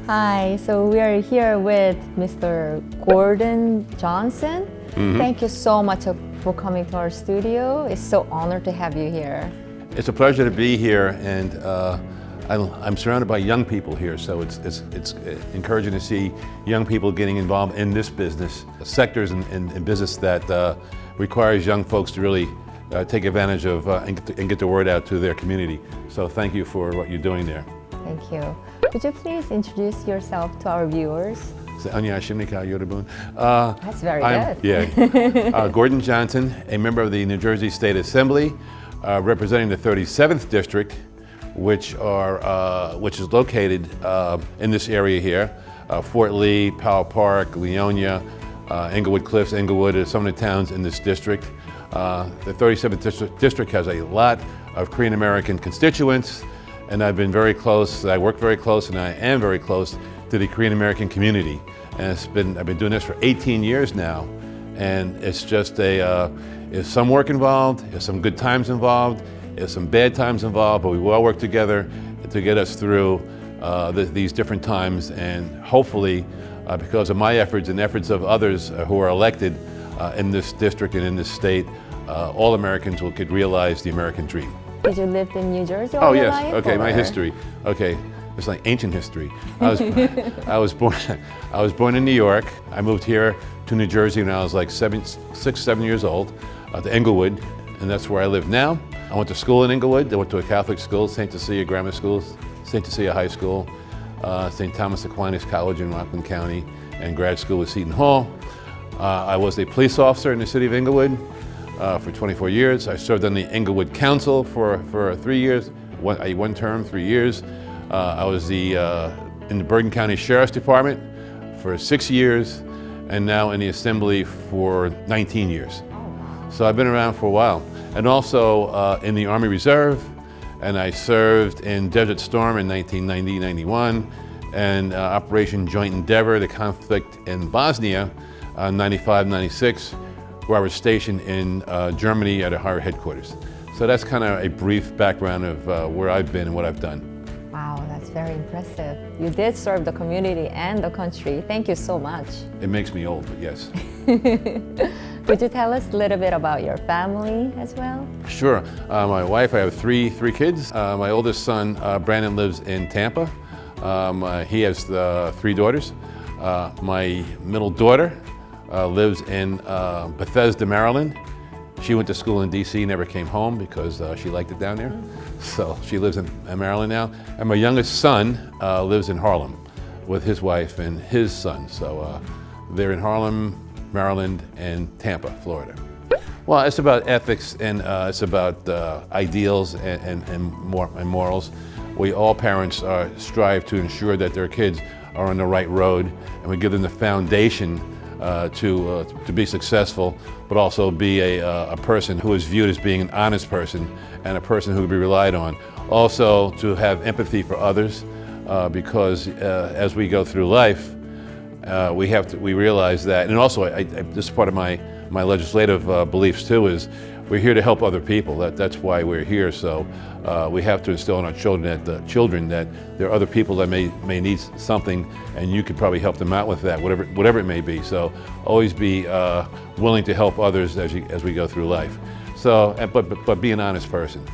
Hi, so we are here with Mr. Gordon Johnson. Thank you so much for coming to our studio. It's so honored to have you here. It's a pleasure to be here, and I'm surrounded by young people here, so it's encouraging to see young people getting involved in this business, sectors in business that requires young folks to really take advantage of and get the word out to their community. So thank you for what you're doing there. Thank you. Could you please introduce yourself to our viewers? That's very good. Yeah. Gordon Johnson, a member of the New Jersey State Assembly, representing the 37th District, which is located in this area here. Fort Lee, Powell Park, Leonia, Englewood Cliffs, Englewood are some of the towns in this district. The 37th District has a lot of Korean American constituents, and I've been very close, I work very close, and I am very close to the Korean American community. And I've been doing this for 18 years now, and it's just there's some work involved, there's some good times involved, there's some bad times involved, but we all work together to get us through these different times, and hopefully, because of my efforts and efforts of others who are elected in this district and in this state, all Americans could realize the American dream. Did you live in New Jersey all your life? Okay, or? my history. Okay, it's like ancient history. I was born in New York. I moved here to New Jersey when I was like 6, 7 years old, to Englewood, and that's where I live now. I went to school in Englewood. I went to a Catholic school, St. Cecilia Grammar School, St. Cecilia High School, St. Thomas Aquinas College in Rockland County, and grad school at Seton Hall. I was a police officer in the city of Englewood for 24 years. I served on the Englewood Council for 3 years, one term, 3 years. I was in the Bergen County Sheriff's Department for 6 years, and now in the Assembly for 19 years. So I've been around for a while. And also in the Army Reserve, and I served in Desert Storm in 1990-91, and Operation Joint Endeavor, the conflict in Bosnia, 95-96, where I was stationed in Germany at a higher headquarters. So that's kind of a brief background of where I've been and what I've done. Wow, that's very impressive. You did serve the community and the country. Thank you so much. It makes me old, but yes. Could you tell us a little bit about your family as well? Sure. My wife, I have three kids. My oldest son, Brandon, lives in Tampa. He has 3 daughters. My middle daughter lives in Bethesda, Maryland. She went to school in DC, never came home because she liked it down there. So she lives in Maryland now. And my youngest son lives in Harlem with his wife and his son. So they're in Harlem, Maryland, and Tampa, Florida. Well, it's about ethics, and it's about ideals and morals. All parents strive to ensure that their kids are on the right road, and we give them the foundation to be successful, but also be a person who is viewed as being an honest person and a person who can be relied on. Also, to have empathy for others, because as we go through life, we realize that, and also this is part of my legislative beliefs too, is we're here to help other people. That's why we're here. So we have to instill in our children that there are other people that may need something, and you could probably help them out with that, whatever it may be. So always be willing to help others as we go through life. So, but be an honest person,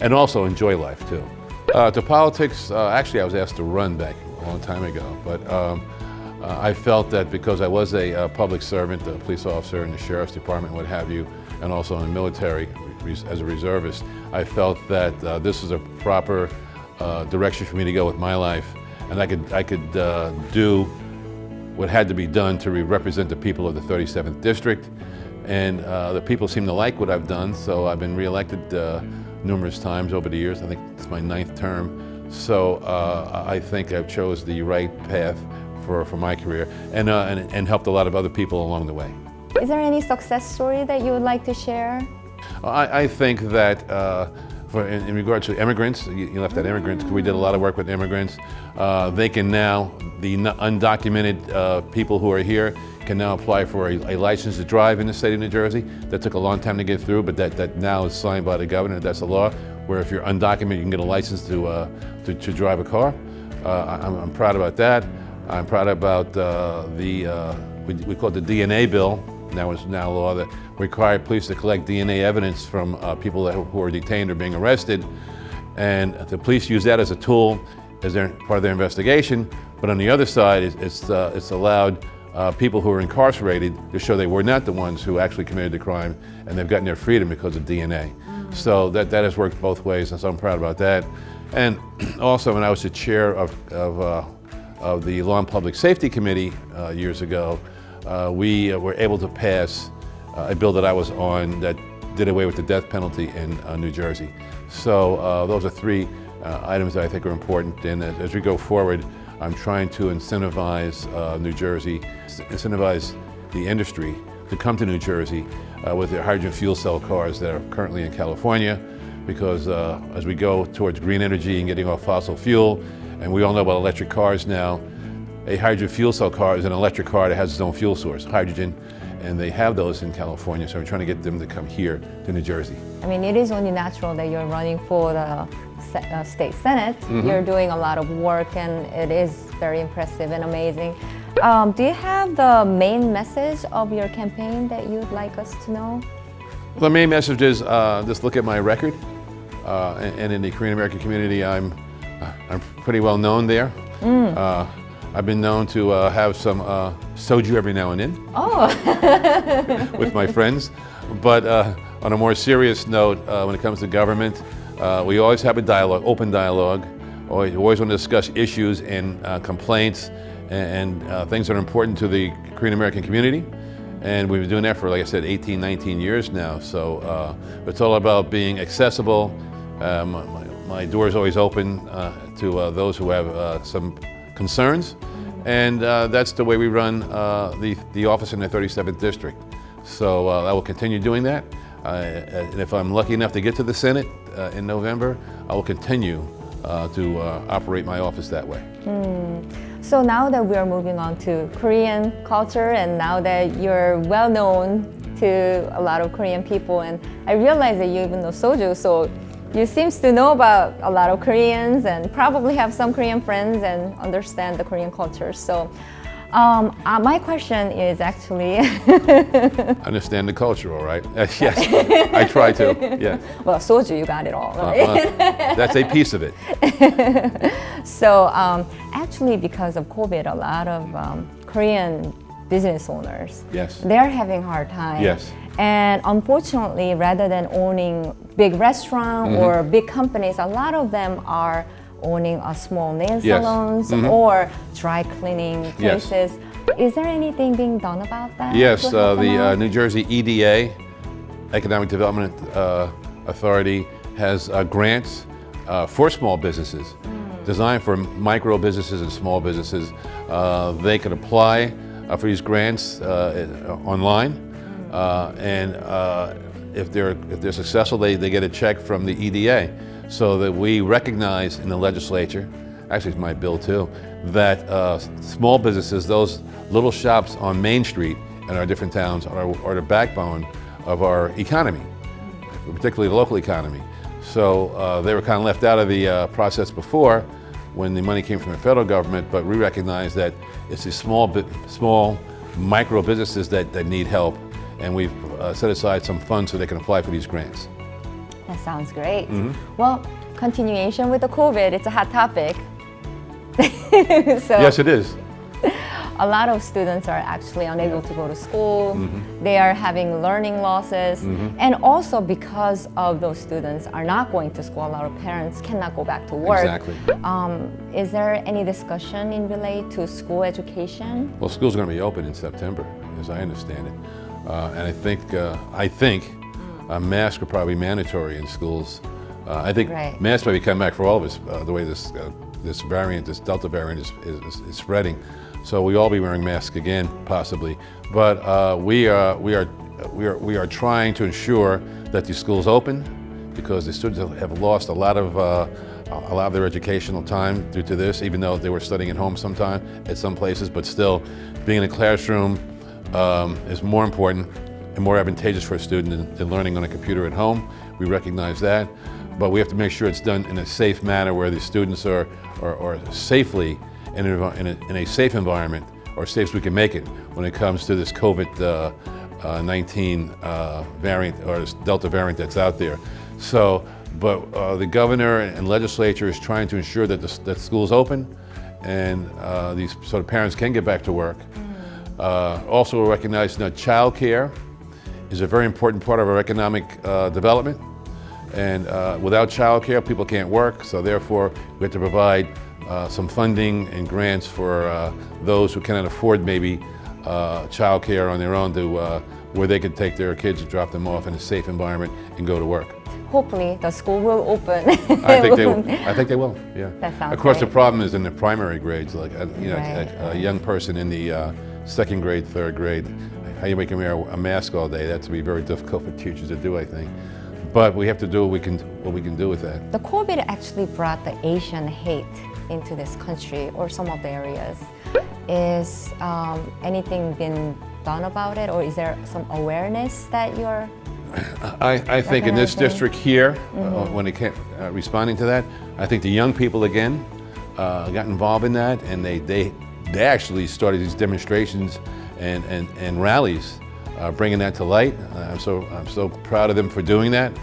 and also enjoy life too. To politics, actually, I was asked to run back a long time ago, but. I felt that because I was a public servant, a police officer in the Sheriff's Department, what have you, and also in the military as a reservist, I felt that this was a proper direction for me to go with my life, and I could do what had to be done to represent the people of the 37th District, and the people seem to like what I've done, so I've been reelected numerous times over the years. I think it's my 9th term, so I think I've chose the right path for my career, and helped a lot of other people along the way. Is there any success story that you would like to share? I think that in regard to immigrants, you left out immigrants, we did a lot of work with immigrants. They can now, the undocumented people who are here can now apply for a license to drive in the state of New Jersey. That took a long time to get through, but that now is signed by the governor. That's the law, where if you're undocumented, you can get a license to drive a car. I'm proud about that. I'm proud about we call it the DNA bill. Now is now law that required police to collect DNA evidence from people who are detained or being arrested, and the police use that as a tool as part of their investigation. But on the other side, it's allowed people who are incarcerated to show they were not the ones who actually committed the crime, and they've gotten their freedom because of DNA. So that has worked both ways, and so I'm proud about that. And also, when I was the chair of the Law and Public Safety Committee years ago, we were able to pass a bill that I was on that did away with the death penalty in New Jersey. So those are three items that I think are important. And as we go forward, I'm trying to incentivize New Jersey, incentivize the industry to come to New Jersey with their hydrogen fuel cell cars that are currently in California, because as we go towards green energy and getting off fossil fuel, and we all know about electric cars now, a hydrogen fuel cell car is an electric car that has its own fuel source, hydrogen, and they have those in California, so we're trying to get them to come here to New Jersey. I mean, it is only natural that you're running for the state senate. You're doing a lot of work, and it is very impressive and amazing. Do you have the main message of your campaign that you'd like us to know? The main message is just look at my record, and in the Korean American community, I'm pretty well known there. I've been known to have some soju every now and then with my friends. But on a more serious note, when it comes to government, we always have a dialogue, open dialogue. We always want to discuss issues and complaints and things that are important to the Korean American community. And we've been doing that for, like I said, 18, 19 years now. So it's all about being accessible. My door is always open to those who have some concerns, and that's the way we run the office in the 37th District. So I will continue doing that, and if I'm lucky enough to get to the Senate in November, I will continue to operate my office that way. So now that we're moving on to Korean culture, and now that you're well known to a lot of Korean people, and I realize that you even know soju, so you seem to know about a lot of Koreans and probably have some Korean friends and understand the Korean culture. So my question is actually... Understand the culture, all right? Yes, I try to, yes. Well, soju, you got it all, right? That's a piece of it. So actually, because of COVID, a lot of Korean business owners, yes, they're having a hard time. Yes. And unfortunately, rather than owning big restaurants or big companies, a lot of them are owning a small nail salons or dry cleaning places. Is there anything being done about that? Yes, the New Jersey EDA, Economic Development Authority, has grants for small businesses, designed for micro businesses and small businesses. They can apply for these grants online. And if they're successful, they get a check from the EDA, so that we recognize in the legislature, actually it's my bill too, that small businesses, those little shops on Main Street in our different towns, are the backbone of our economy, particularly the local economy. So they were kind of left out of the process before, when the money came from the federal government, but we recognize that it's the small micro businesses that need help. And we've set aside some funds so they can apply for these grants. That sounds great. Well, continuation with the COVID, it's a hot topic. So yes, it is. A lot of students are actually unable to go to school. They are having learning losses. And also because of those students are not going to school, a lot of parents cannot go back to work. Exactly. Is there any discussion in relate to school education? Well, school's going to be open in September, as I understand it. And I think masks are probably mandatory in schools. I think masks may be coming back for all of us, the way this variant, this Delta variant is spreading. So we all be wearing masks again, possibly. But we are trying to ensure that the schools open, because the students have lost a lot of their educational time due to this, even though they were studying at home sometime at some places. But still, being in a classroom is more important and more advantageous for a student than learning on a computer at home. We recognize that, but we have to make sure it's done in a safe manner where the students are safely in a safe environment, or safe as we can make it when it comes to this COVID-19 variant, or this Delta variant that's out there. So, but the governor and legislature is trying to ensure that that school's open, and these sort of parents can get back to work. Also recognizing that child care is a very important part of our economic development. And without child care, people can't work, so therefore we have to provide some funding and grants for those who cannot afford maybe child care on their own, to where they can take their kids and drop them off in a safe environment and go to work. Hopefully the school will open. I think they will. I think they will. Yeah. That sounds of course, great. the problem is in the primary grades. Like Right. a young person in the second grade, third grade, how you make them wear a mask all day? That's to be very difficult for teachers to do, I think. But we have to do what we can do with that. The COVID actually brought the Asian hate into this country, or some of the areas. Is anything been done about it, or is there some awareness that you're? I think in this recognizing? district here, when it came responding to that, I think the young people again got involved in that, and they actually started these demonstrations and rallies, bringing that to light. I'm so proud of them for doing that,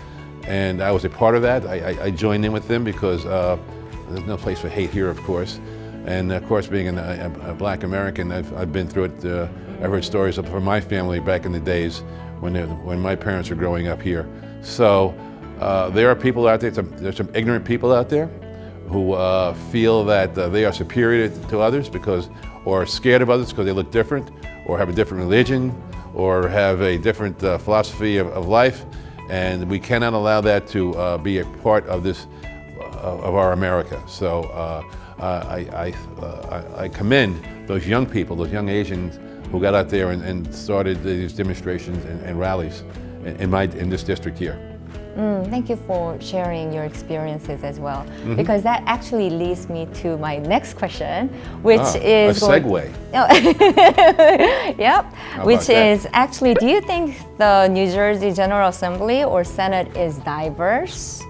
and I was a part of that. I joined in with them because there's no place for hate here, of course, and of course, being a Black American, I've been through it. I've heard stories from my family back in the days when my parents were growing up here. So there are people out there. There's some ignorant people out there who feel that they are superior to others or are scared of others because they look different, or have a different religion, or have a different philosophy of life, and we cannot allow that to be a part of this of our America. So I commend those young people, those young Asians who got out there and started these demonstrations and rallies in this district here. Thank you for sharing your experiences as well, because that actually leads me to my next question, which is a segue. Yep. Which about that? is actually, do you think the New Jersey General Assembly or Senate is diverse?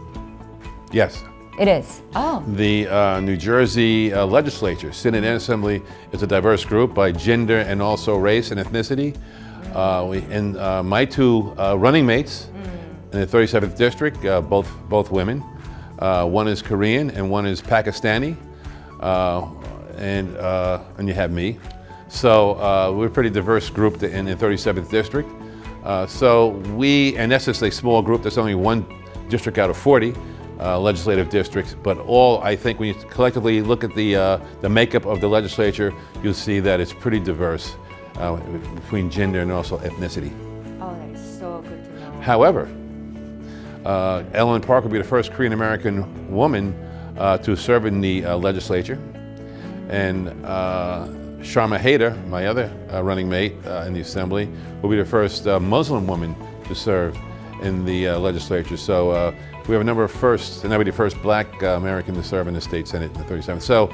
Yes. It is. Oh. The New Jersey legislature, Senate and Assembly, is a diverse group by gender and also race and ethnicity. My two running mates in the 37th district, both women. One is Korean and one is Pakistani, and you have me. So we're a pretty diverse group in the 37th district. And that's just a small group. There's only one district out of 40. Legislative districts, but I think when you collectively look at the makeup of the legislature, you'll see that it's pretty diverse between gender and also ethnicity. Oh, that is so good to know. However, Ellen Park will be the first Korean American woman to serve in the legislature, and Sharma Haider, my other running mate in the Assembly, will be the first Muslim woman to serve in the legislature. So we have a number of firsts, and that will be the first Black American to serve in the state Senate in the 37th. So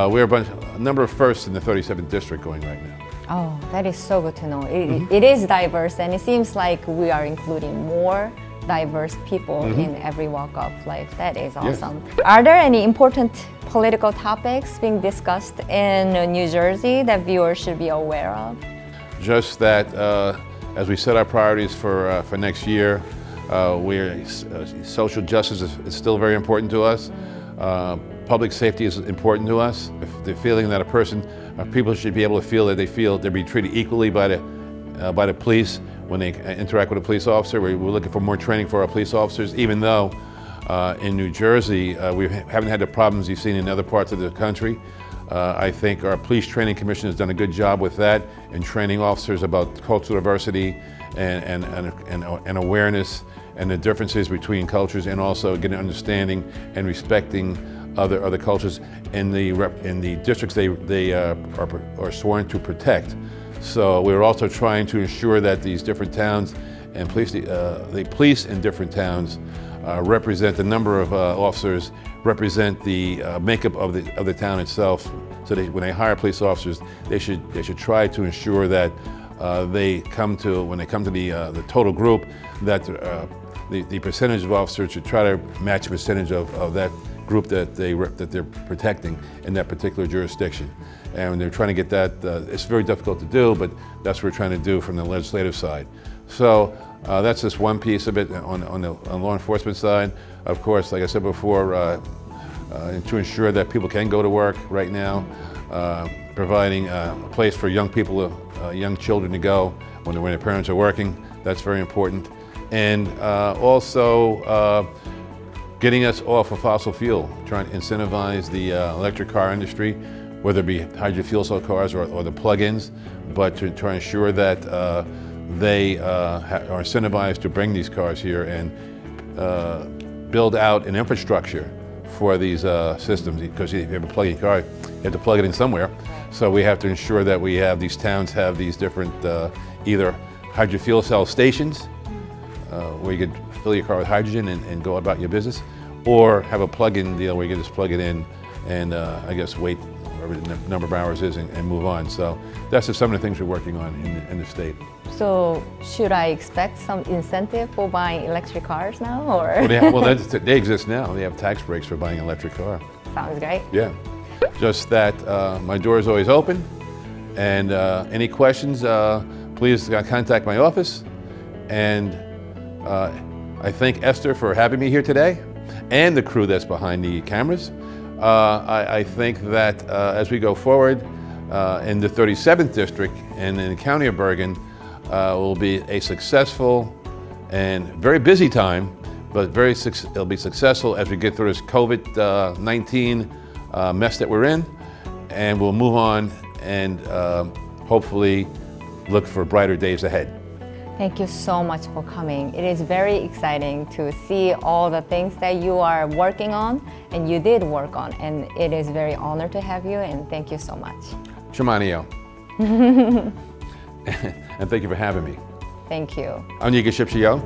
we have a number of firsts in the 37th district going right now. Oh, that is so good to know. It is diverse, and it seems like we are including more diverse people in every walk of life. That is awesome. Yes. Are there any important political topics being discussed in New Jersey that viewers should be aware of? Just that as we set our priorities for next year, social justice is still very important to us. Public safety is important to us. If the feeling that people should be able to feel that they're being treated equally by the police when they interact with a police officer. We're looking for more training for our police officers, even though in New Jersey we haven't had the problems you've seen in other parts of the country. I think our Police Training Commission has done a good job with that in training officers about cultural diversity and awareness and the differences between cultures, and also getting understanding and respecting other cultures in the districts they are sworn to protect. So we're also trying to ensure that these different towns and the police in different towns represent the number of officers, represent the makeup of the town itself. So when they hire police officers, they should try to ensure that when they come to the total group, that the percentage of officers to try to match the percentage of that group that they're protecting in that particular jurisdiction. And they're trying to get that, it's very difficult to do, but that's what we're trying to do from the legislative side. So that's just one piece of it on the law enforcement side. Of course, like I said before, to ensure that people can go to work right now, providing a place for young people, young children to go when their parents are working. That's very important. And also getting us off of fossil fuel, trying to incentivize the electric car industry, whether it be hydrogen fuel cell cars or the plug-ins, but to try to ensure that they are incentivized to bring these cars here and build out an infrastructure for these systems, because if you have a plug-in car, you have to plug it in somewhere. So we have to ensure that we have, these towns have these different either hydrogen fuel cell stations where you could fill your car with hydrogen and go about your business, or have a plug-in deal where you can just plug it in and I guess wait whatever the number of hours is and move on. So that's just some of the things we're working on in the state. So should I expect some incentive for buying electric cars now, or? Well, they exist now. They have tax breaks for buying an electric car. Sounds great. Yeah. Just that my door is always open, and any questions, please contact my office. And I thank Esther for having me here today, and the crew that's behind the cameras. I think that as we go forward in the 37th district and in the county of Bergen, will be a successful and very busy time, but it'll be successful as we get through this COVID-19 mess that we're in, and we'll move on and hopefully look for brighter days ahead. Thank you so much for coming. It is very exciting to see all the things that you are working on and you did work on, and it is very honored to have you, and thank you so much. Shimaniyo. And thank you for having me. Thank you. Anya Gishipshiyo.